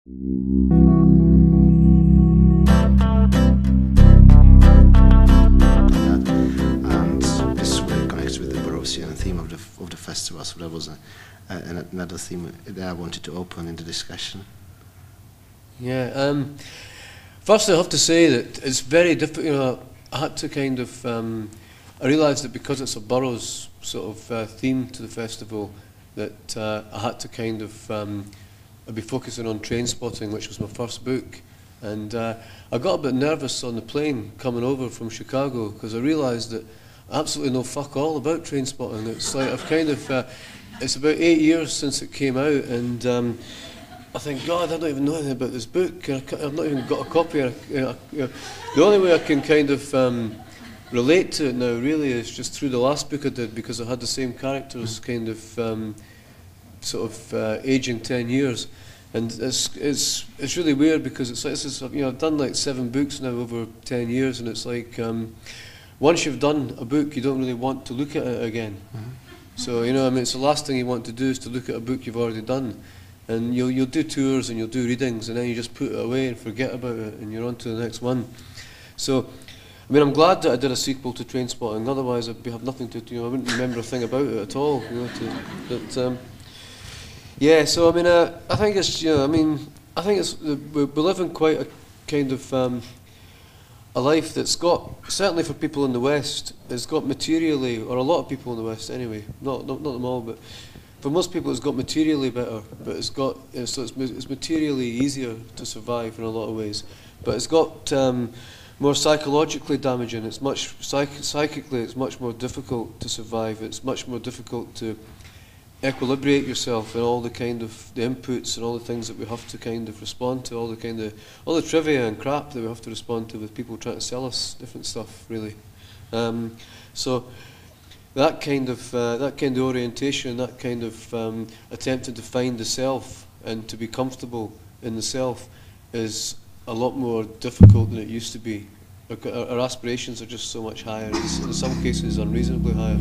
And this really connects with the Borosian theme of the festival, so that was another theme that I wanted to open in the discussion. Yeah, firstly I have to say that it's very difficult, you know, I had to kind of, I realised that because it's a Burroughs sort of theme to the festival, that I had to kind of, I'd be focusing on Trainspotting, which was my first book, and I got a bit nervous on the plane coming over from Chicago because I realised that I absolutely know fuck all about Trainspotting. It's like I've kind of, it's about 8 years since it came out, and I think, God, I don't even know anything about this book. I've not even got a copy. The only way I can kind of relate to it now, really, is just through the last book I did, because I had the same characters kind of sort of aging 10 years. And it's really weird because it's like, this is, you know, I've done like 7 books now over 10 years, and it's like, once you've done a book, you don't really want to look at it again. So, you know, I mean, it's the last thing you want to do is to look at a book you've already done. And you'll do tours and you'll do readings, and then you just put it away and forget about it, and you're on to the next one. So, I mean, I'm glad that I did a sequel to Trainspotting. Otherwise, I'd have nothing to, you know, I wouldn't remember a thing about it at all. You know, yeah. So, I mean, I think it's, you know, I mean, I think it's we live in quite a kind of a life that's got, certainly for people in the West, has got materially, or a lot of people in the West anyway, not them all, but for most people it's got materially better, but it's got, you know, so it's materially easier to survive in a lot of ways, but it's got more psychologically damaging. It's much psychically, it's much more difficult to survive. It's much more difficult to equilibrate yourself and all the kind of the inputs and all the things that we have to kind of respond to, all the trivia and crap that we have to respond to with people trying to sell us different stuff, really. So that kind of orientation, that kind of attempting to find the self and to be comfortable in the self is a lot more difficult than it used to be. Our aspirations are just so much higher, in some cases unreasonably higher.